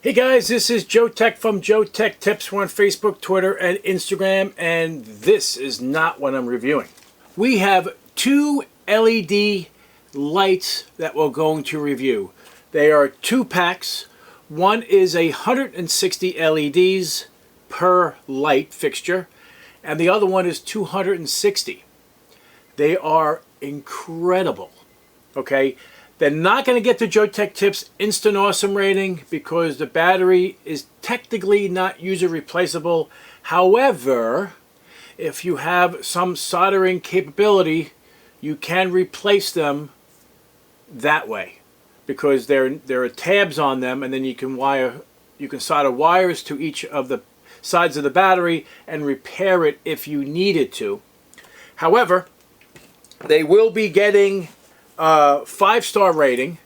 Hey guys, this is Joe Tech from JoeteckTips. We're on Facebook, Twitter, and Instagram, and this is not what I'm reviewing. We have two LED lights that we're going to review. They are 2 packs. One is 160 LEDs per light fixture, and the other one is 260. They are incredible, okay? They're not going to get the JoeteckTips Instant Awesome rating because the battery is technically not user replaceable. However, if you have some soldering capability, you can replace them that way because there are tabs on them, and then you can solder wires to each of the sides of the battery and repair it if you needed to. However, they will be getting 5-star rating,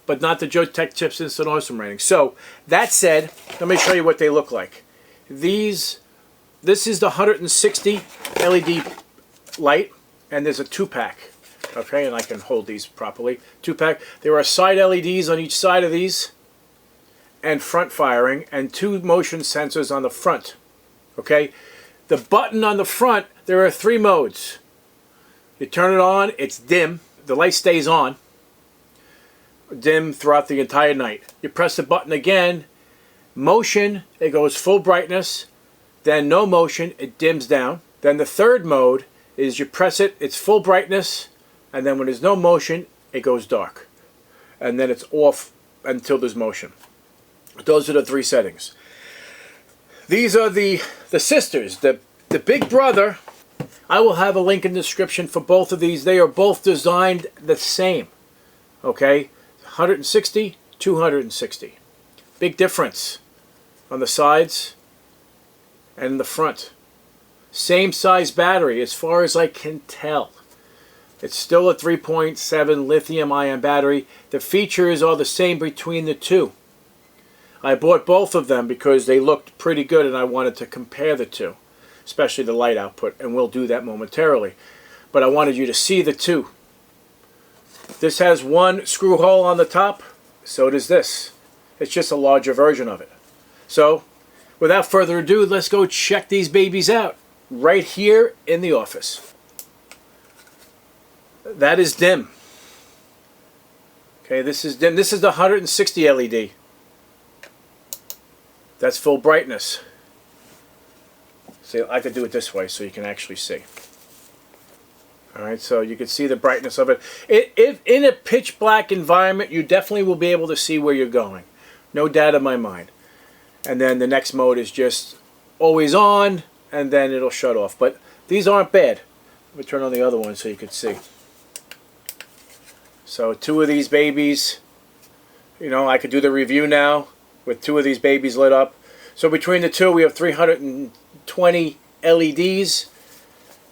but not the JoeteckTips Instant Awesome rating. So that said, let me show you what they look like. This is the 160 LED light, and there's a 2-pack. Okay, and I can hold these properly. 2-pack. There are side LEDs on each side of these, and front firing, and 2 motion sensors on the front. Okay, the button on the front, there are 3 modes. You turn it on, it's dim. The light stays on, dim throughout the entire night. You press the button again, motion, it goes full brightness, then no motion, it dims down. Then the third mode is you press it, it's full brightness, and then when there's no motion, it goes dark. And then it's off until there's motion. Those are the 3 settings. These are the sisters. The big brother, I will have a link in the description for both of these. They are both designed the same. Okay? 160, 260. Big difference on the sides and in the front. Same size battery as far as I can tell. It's still a 3.7 lithium-ion battery. The features are the same between the two. I bought both of them because they looked pretty good and I wanted to compare the two, especially the light output, and we'll do that momentarily. But I wanted you to see the two. This has 1 screw hole on the top, so does this. It's just a larger version of it. So, without further ado, let's go check these babies out right here in the office. That is dim. Okay, this is dim. This is the 160 LED. That's full brightness. See, I could do it this way so you can actually see. Alright, so you can see the brightness of it. If in a pitch black environment, you definitely will be able to see where you're going. No doubt in my mind. And then the next mode is just always on, and then it'll shut off. But these aren't bad. Let me turn on the other one so you can see. So 2 of these babies, you know, I could do the review now with 2 of these babies lit up. So between the 2, we have 320 LEDs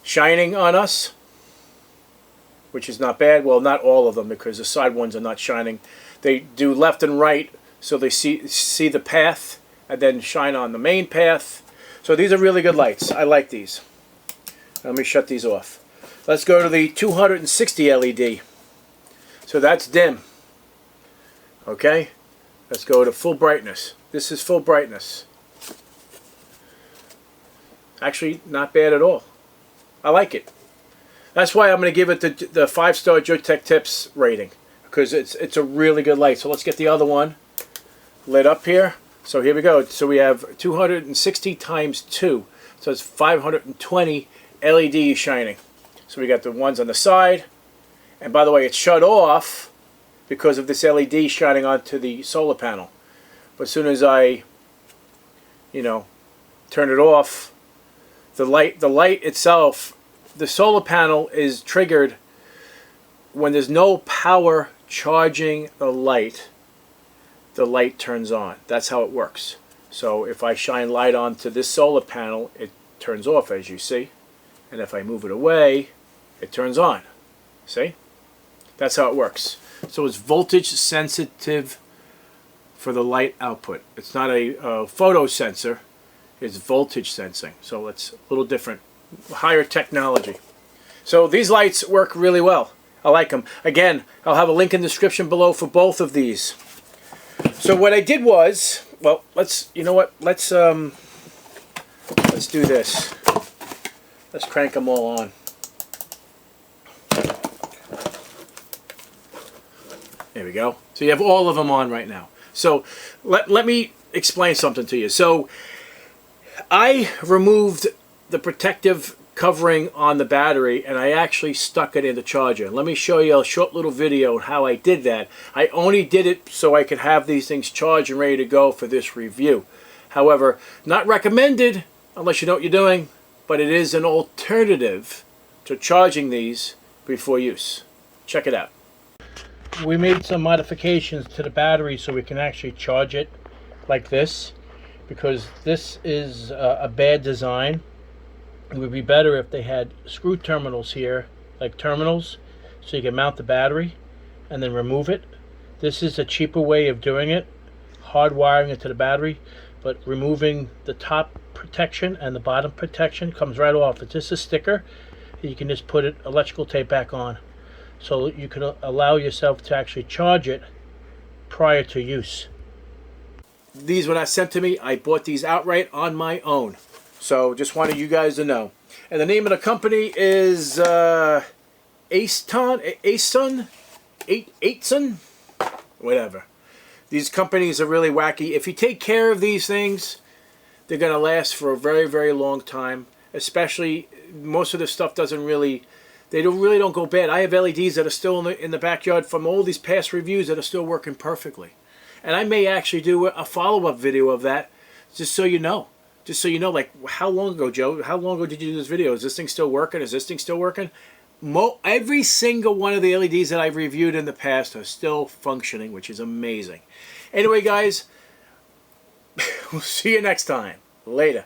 shining on us, which is not bad. Well, not all of them because the side ones are not shining. They do left and right, so they see the path and then shine on the main path. So these are really good lights. I like these. Let me shut these off. Let's go to the 260 LED. So that's dim. Okay? Let's go to full brightness. This is full brightness. Actually, not bad at all. I like it. That's why I'm going to give it the 5-star JoeteckTips rating, because it's a really good light. So let's get the other one lit up here. So here we go. So we have 260 times 2. So it's 520 LEDs shining. So we got the ones on the side. And by the way, it's shut off because of this LED shining onto the solar panel. But as soon as I, turn it off, the light itself, the solar panel is triggered when there's no power charging the light turns on. That's how it works. So if I shine light onto this solar panel, it turns off, as you see. And if I move it away, it turns on. See? That's how it works. So it's voltage sensitive for the light output. It's not a photo sensor. It's voltage sensing. So it's a little different. Higher technology. So these lights work really well. I like them. Again, I'll have a link in the description below for both of these. So what I did was, well, let's, you know what, let's do this. Let's crank them all on. There we go. So you have all of them on right now. So let me explain something to you. So I removed the protective covering on the battery and I actually stuck it in the charger. Let me show you a short little video on how I did that. I only did it so I could have these things charged and ready to go for this review. However, not recommended unless you know what you're doing, but it is an alternative to charging these before use. Check it out. We made some modifications to the battery so we can actually charge it like this, because this is a bad design. It would be better if they had screw terminals here, like terminals, so you can mount the battery and then remove it. This is a cheaper way of doing it, hardwiring it to the battery, but removing the top protection and the bottom protection comes right off. It's just a sticker. You can just put it electrical tape back on, so you can allow yourself to actually charge it prior to use. These were not sent to me. I bought these outright on my own. So just wanted you guys to know. And the name of the company is Asun, whatever. These companies are really wacky. If you take care of these things, they're going to last for a very, very long time. Especially, most of the stuff doesn't really, they really don't go bad. I have LEDs that are still in the backyard from all these past reviews that are still working perfectly. And I may actually do a follow-up video of that, just so you know. Just so you know, like, how long ago, Joe? How long ago did you do this video? Is this thing still working? Is this thing still working? Every single one of the LEDs that I've reviewed in the past are still functioning, which is amazing. Anyway, guys, we'll see you next time. Later.